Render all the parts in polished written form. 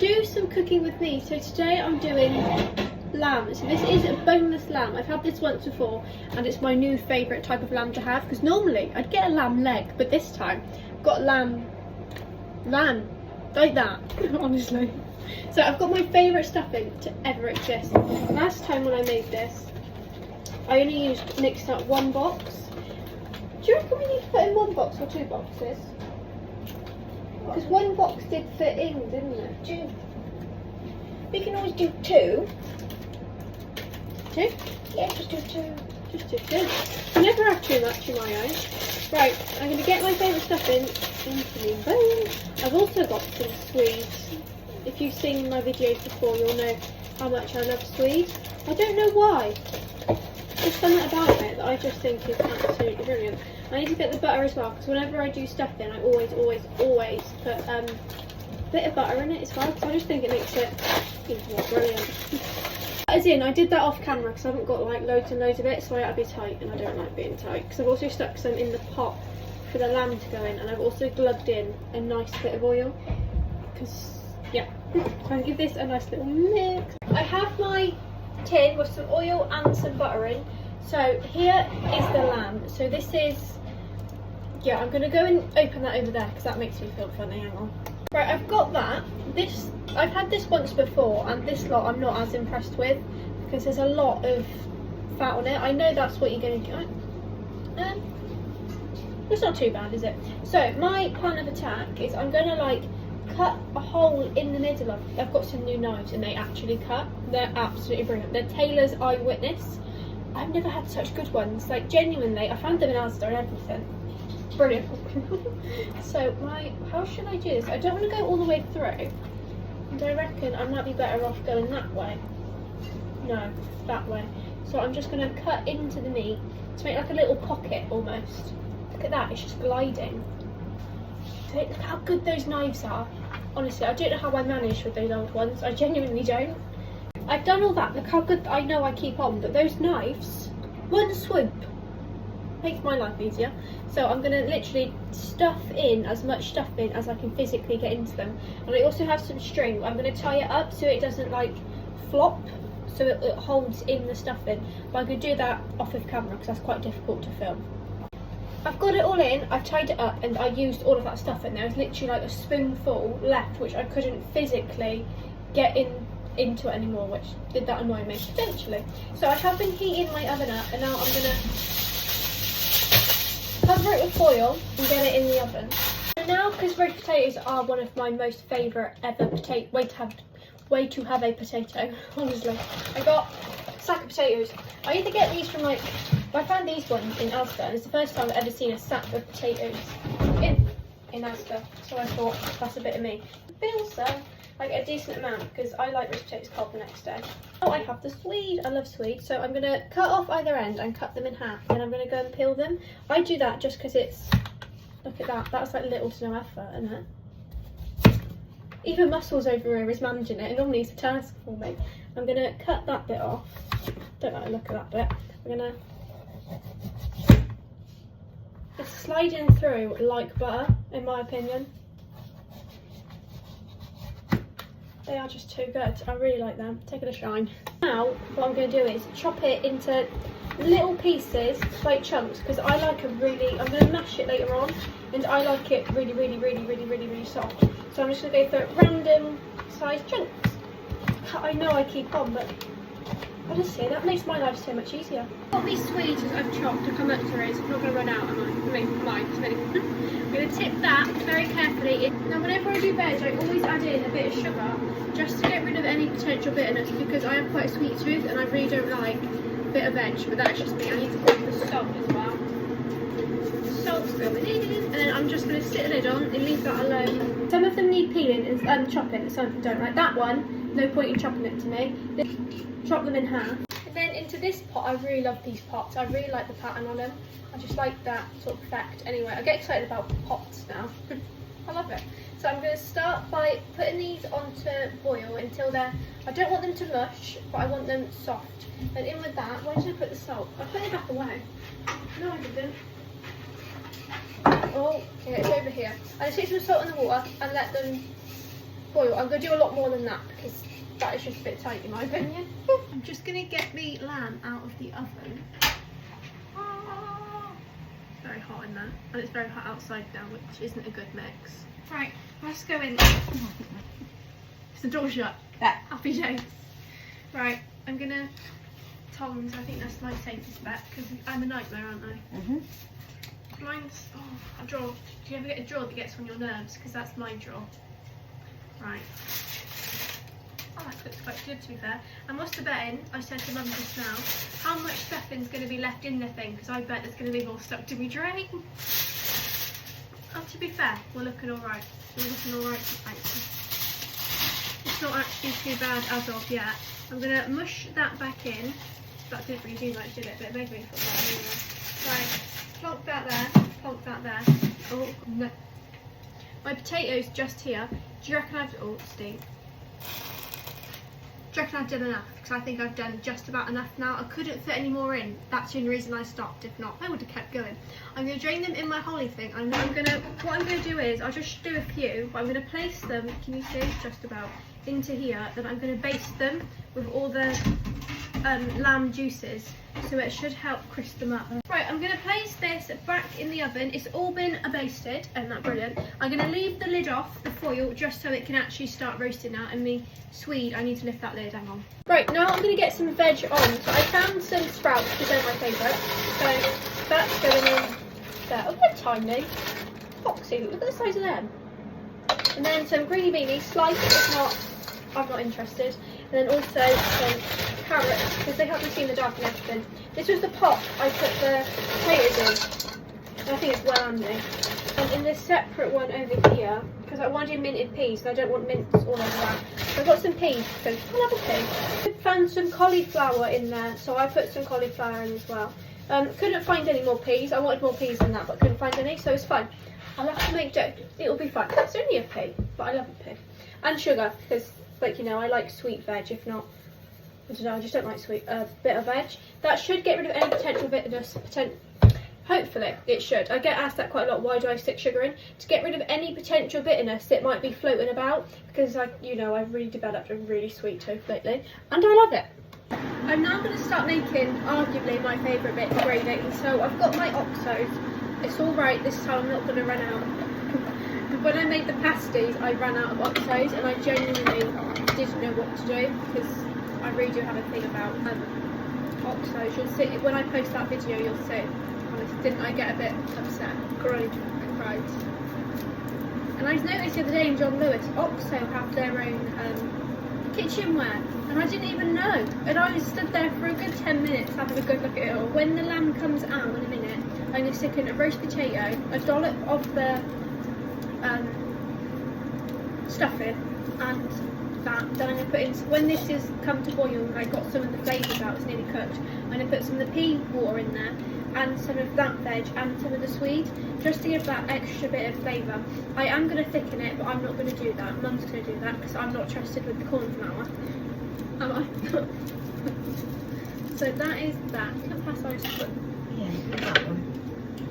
do some cooking with me. So today I'm doing lamb. So this is a boneless lamb. I've had this once before and it's my new favourite type of lamb to have, because normally I'd get a lamb leg, but this time I've got lamb like that. Honestly. So I've got my favourite stuffing to ever exist. Last time when I made this, I only mixed up one box. Do you reckon we need to put in one box or two boxes? Because one box did fit in, didn't it? Two. We can always do two. Two? Yeah, just do two. Just do two. I never have too much in my own. Right, I'm going to get my favourite stuffing into the bowl. I've also got some swedes. If you've seen my videos before, you'll know how much I love swedes. I don't know why. There's something about it that I just think is absolutely brilliant. I need to get the butter as well, because whenever I do stuffing, I always put a bit of butter in it as well, because I just think it makes it even more brilliant. As in, I did that off camera because I haven't got like loads and loads of it, so I had to be tight, and I don't like being tight. Because I've also stuck some in the pot for the lamb to go in, and I've also glugged in a nice bit of oil. Because, yeah, I'm going to give this a nice little mix. I have my tin with some oil and some butter in. So here is the lamb. So this is, yeah, I'm going to go and open that over there because that makes me feel funny. Hang on. Right, I've got that. This, I've had this once before, and this lot I'm not as impressed with because there's a lot of fat on it. I know that's what you're going to do. It's not too bad, is it? So my plan of attack is I'm going to like cut a hole in the middle of. I've got some new knives and they actually cut. They're absolutely brilliant. They're Taylor's Eyewitness. I've never had such good ones. Like genuinely, I found them in Asda and everything. Brilliant. So how should I do this? I don't want to go all the way through, and I reckon I might be better off going that way. No, that way. So I'm just going to cut into the meat to make like a little pocket almost. Look at that, it's just gliding. Look how good those knives are. Honestly, I don't know how I managed with those old ones. I genuinely don't. I've done all that. Look how good I know I keep on, but those knives, one swoop, makes my life easier. So I'm going to literally stuff in as much stuffing as I can physically get into them. And I also have some string. I'm going to tie it up so it doesn't like flop, so it holds in the stuffing. But I'm going to do that off of camera because that's quite difficult to film. I've got it all in, I've tied it up, and I used all of that stuff in. There was literally like a spoonful left which I couldn't physically get into it anymore, which did that annoy me potentially. So I have been heating my oven up, and now I'm going to cover it with foil and get it in the oven. And now, because roast potatoes are one of my most favourite ever way to have a potato, honestly. I got a sack of potatoes. I either get these from like, I found these ones in Asda, and it's the first time I've ever seen a sack of potatoes in Asda, so I thought that's a bit of me. But also, I get a decent amount because I like roast potatoes cold the next day. Oh, I have the swede. I love swede, so I'm going to cut off either end and cut them in half, and I'm going to go and peel them. I do that just because it's, look at that, that's like little to no effort, isn't it? Even Muscles over here is managing it, and normally it's a task for me. I'm going to cut that bit off. Don't like the look of that bit. I'm going to, it's sliding through like butter, in my opinion. They are just too good. I really like them. Take it a shine. Now, what I'm going to do is chop it into little pieces, like chunks, because I like a really, I'm going to mash it later on, and I like it really soft. So I'm just going to go for random sized chunks. I know I keep on, but honestly, that makes my life so much easier. Got these swedes I've chopped. Look how much there is. I'm not going to run out, am I? I mean, mine. I'm going to tip that very carefully in. Now, whenever I do veg, I always add in a bit of sugar just to get rid of any potential bitterness, because I have quite a sweet tooth and I really don't like a bit of veg, but that's just me. I need to put the salt as well. Salt's going in, and then I'm just going to sit the lid on and leave that alone. Some of them need peeling and chopping, and some of them don't. Like that one, no point in chopping it to me. Chop them in half. And then into this pot, I really love these pots. I really like the pattern on them. I just like that sort of effect. Anyway, I get excited about pots now. I love it. So I'm going to start by putting these onto boil until they're, I don't want them to mush, but I want them soft. And in with that, where did I put the salt? I put it back away. No, I didn't. Oh, okay, it's over here. I just take some salt in the water and let them foil. I'm going to do a lot more than that because that is just a bit tight in my opinion. I'm just going to get the lamb out of the oven. It's very hot in there, and it's very hot outside now, which isn't a good mix. Right, let's go in. Is the door shut? Yeah. Happy days. Right, I'm going to tongs. I think that's my safest bet because I'm a nightmare, aren't I? Mhm. Mine's a draw. Do you ever get a draw that gets on your nerves? Because that's my draw. Right. Oh, that looks quite good to be fair. And what's the betting? I said to Mum just now, how much stuffing's going to be left in the thing? Because I bet there's going to be more stuck to be drained. Oh, to be fair, we're looking alright. We're looking alright. It's not actually too bad as of yet. I'm going to mush that back in. That didn't really do much, did it? But it made me feel better anyway. Right. Plonk that there, plonk that there. Oh, no. My potatoes just here. Do you reckon I've... Oh, stink. Do you reckon I've done enough? Because I think I've done just about enough now. I couldn't fit any more in. That's the only reason I stopped. If not, I would have kept going. I'm going to drain them in my holly thing. What I'm going to do is, I'll just do a few, but I'm going to place them, can you see? Just about, into here. Then I'm going to baste them with all the lamb juices. So it should help crisp them up. Right, I'm going to place this back in the oven. It's all been basted, and that's brilliant. I'm going to leave the lid off, the foil, just so it can actually start roasting now. And me swede, I need to lift that lid, hang on. Right, now I'm going to get some veg on. So I found some sprouts, because they're my favourite. So that's going in there. Oh, they're tiny. Foxy, look at the size of them. And then some greeny beanies, sliced, if not, I'm not interested. And then also some carrots, because they help me see in the dark and everything. This was the pot I put the potatoes in. And I think it's well handy. And in this separate one over here, because I want to do minted peas and I don't want mints all over that. So I've got some peas, so I'll have a pea. I found some cauliflower in there, so I put some cauliflower in as well. Couldn't find any more peas. I wanted more peas than that, but couldn't find any, so it's fine. I'll have to make dough. It'll be fine. It's only a pea, but I love a pea. And sugar, because, like, you know, I like sweet veg. If not, I don't know, I just don't like sweet bitter veg. That should get rid of any potential bitterness. Hopefully, it should. I get asked that quite a lot. Why do I stick sugar in? To get rid of any potential bitterness that might be floating about. Because, you know, I've really developed a really sweet tooth lately. And I love it. I'm now going to start making, arguably, my favourite bit, gravy. So I've got my oxos. It's alright, this time I'm not going to run out. When I made the pasties, I ran out of oxos and I genuinely didn't know what to do because I really do have a thing about oxos. You'll see, when I post that video, you'll see. Honestly, didn't I get a bit upset? Cried. And I noticed the other day in John Lewis, Oxo have their own kitchenware. And I didn't even know. And I stood there for a good 10 minutes having a good look at it all. When the lamb comes out in a minute, I'm going to stick in a roast potato, a dollop of the stuffing, and that. Then I'm going to put in, when this is come to boil, I got some of the flavours out, it's nearly cooked. I'm going to put some of the pea water in there, and some of that veg, and some of the swede, just to give that extra bit of flavour. I am going to thicken it, but I'm not going to do that. Mum's going to do that, because I'm not trusted with the cornflour. Am I? So that is that. Can I pass on a spoon? Yeah, that one.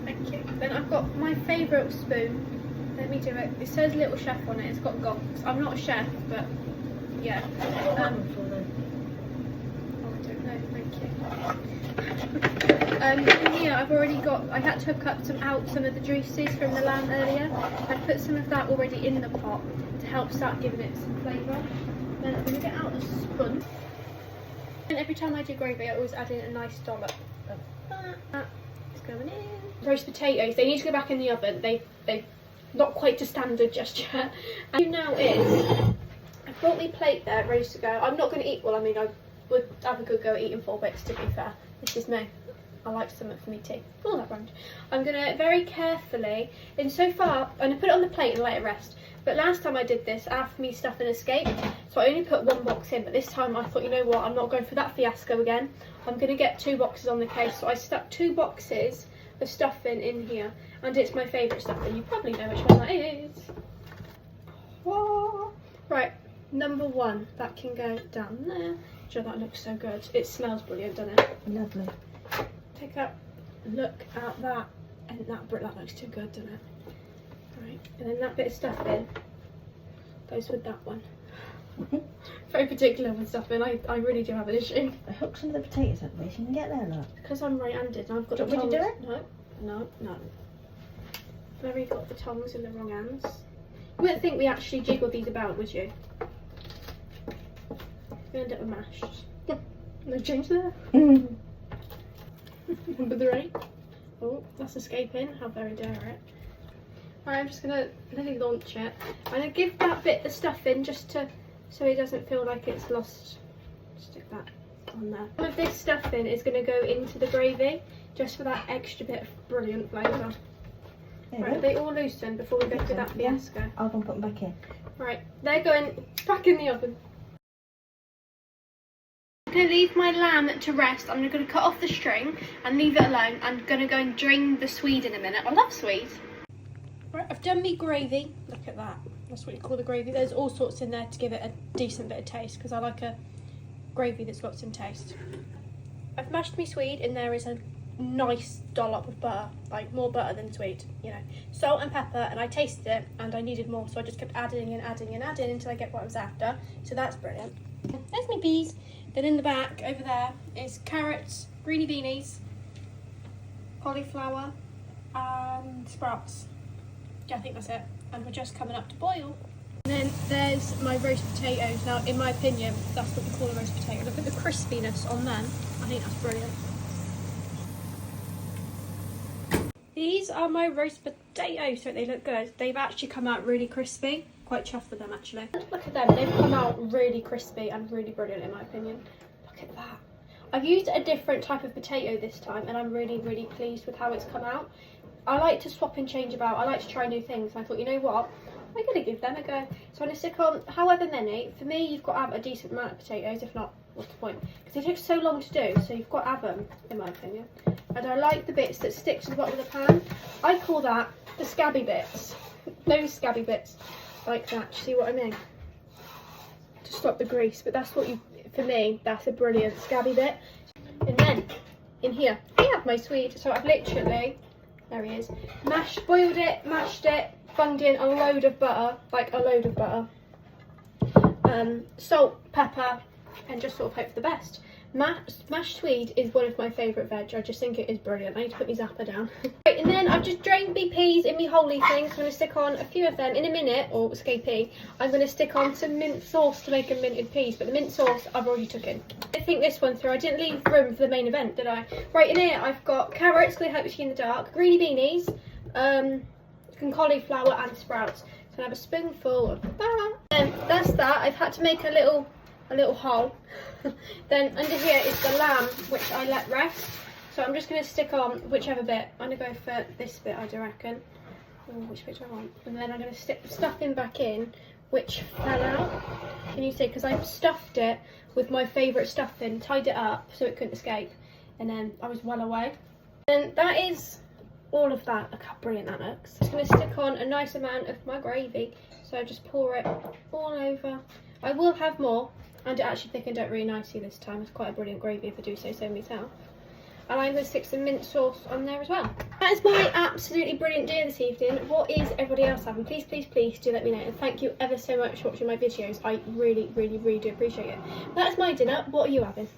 Thank you. Then I've got my favourite spoon. Let me do it. It says Little Chef on it. It's got gongs. I'm not a chef, but yeah. Oh, I don't know. Thank you. In here, I've already got. I had to hook up some of the juices from the lamb earlier. I put some of that already in the pot to help start giving it some flavour. Then I'm going to get out the spoon. And every time I do gravy, I always add in a nice dollop of that. It's going in. Roast potatoes, they need to go back in the oven. They not quite to standard just yet. And now is, I've brought my plate there, ready to go. I'm not going to eat, well, I mean, I would have a good go at eating 4 bits, to be fair. This is me. I like something for me too. All that round. I'm going to very carefully, and so far, I'm going to put it on the plate and let it rest. But last time I did this, after me stuffing escaped, so I only put 1 box in, but this time I thought, you know what, I'm not going for that fiasco again. I'm going to get 2 boxes on the case, so I stuck 2 boxes of stuffing in here, and it's my favourite stuffing. You probably know which one that is. Oh. Right, number 1, that can go down there. Sure, that looks so good. It smells brilliant, doesn't it? Lovely. Pick up, look at that, and that looks too good, doesn't it? Right, and then that bit of stuffing, goes with that one. Very particular with stuffing. I really do have an issue. Hook some of the potatoes up, so you can get there, look. Because I'm right-handed and I've got Do the you want me tongs. to do it? No. Very got the tongs in the wrong hands. You wouldn't think we actually jiggled these about, would you? We end up mashed. No change there. Number 3. Oh, that's escaping. How very dare it. Right, I'm just gonna let it launch it. I'm gonna give that bit the stuffing just to so it doesn't feel like it's lost. Stick that on there. Some of this stuffing is gonna go into the gravy just for that extra bit of brilliant flavour. Right, are they all loosened before we go through that fiasco? I'll go and put them back in. Right, they're going back in the oven. I'm going to leave my lamb to rest. I'm going to cut off the string and leave it alone. I'm going to go and drain the swede in a minute. I love swede. Right, I've done me gravy. Look at that. That's what you call the gravy. There's all sorts in there to give it a decent bit of taste because I like a gravy that's got some taste. I've mashed me swede and there is a nice dollop of butter, like more butter than sweet, you know. Salt and pepper, and I tasted it and I needed more, so I just kept adding until I get what I was after. So that's brilliant. There's my peas. Then in the back over there is carrots, greeny beanies, cauliflower and sprouts. Yeah, I think that's it. And we're just coming up to boil. And then there's my roast potatoes. Now, in my opinion, that's what you call a roast potato. Look at the crispiness on them. I think that's brilliant. These are my roast potatoes, so they look good. They've actually come out really crispy. Quite chuffed with them actually. Look at them, they've come out really crispy and really brilliant in my opinion. Look at that. I've used a different type of potato this time and I'm really, really pleased with how it's come out. I like to swap and change about. I like to try new things. And I thought, you know what? I'm going to give them a go. So I'm going to stick on however many. For me, you've got to have a decent amount of potatoes. If not, what's the point? Because they take so long to do. So you've got to have them, in my opinion. And I like the bits that stick to the bottom of the pan. I call that the scabby bits. Those scabby bits. Like that. See what I mean? To stop the grease. But that's what for me, that's a brilliant scabby bit. And then, in here, I have my swede. So I've literally... There he is. Boiled it, mashed it, bunged in a load of butter, like a load of butter. Salt, pepper, and just sort of hope for the best. Mashed swede is one of my favourite veg. I just think it is brilliant. I need to put my zapper down. Right, and then I've just drained my peas in my holy thing. So I'm going to stick on a few of them in a minute, or escapee. I'm going to stick on some mint sauce to make a minted peas, but the mint sauce I've already took in. I think this one through. I didn't leave room for the main event, did I? Right, in here I've got carrots, because I hope you see in the dark, greeny beanies, some cauliflower and sprouts. So I have a spoonful of that. And that's that. I've had to make a little hole. Then under here is the lamb, which I let rest. So I'm just going to stick on whichever bit. I'm going to go for this bit, I do reckon. Oh, which bit do I want? And then I'm going to stick the stuffing back in, which fell out. Can you see? Because I've stuffed it with my favourite stuffing, tied it up so it couldn't escape. And then I was well away. And that is all of that. Look how brilliant that looks. I'm just going to stick on a nice amount of my gravy. So I just pour it all over. I will have more. And it actually thickened out really nicely this time. It's quite a brilliant gravy if I do say so myself. And I'm going to stick some mint sauce on there as well. That is my absolutely brilliant dinner this evening. What is everybody else having? Please, please, please do let me know. And thank you ever so much for watching my videos. I really, really, really do appreciate it. That is my dinner. What are you having?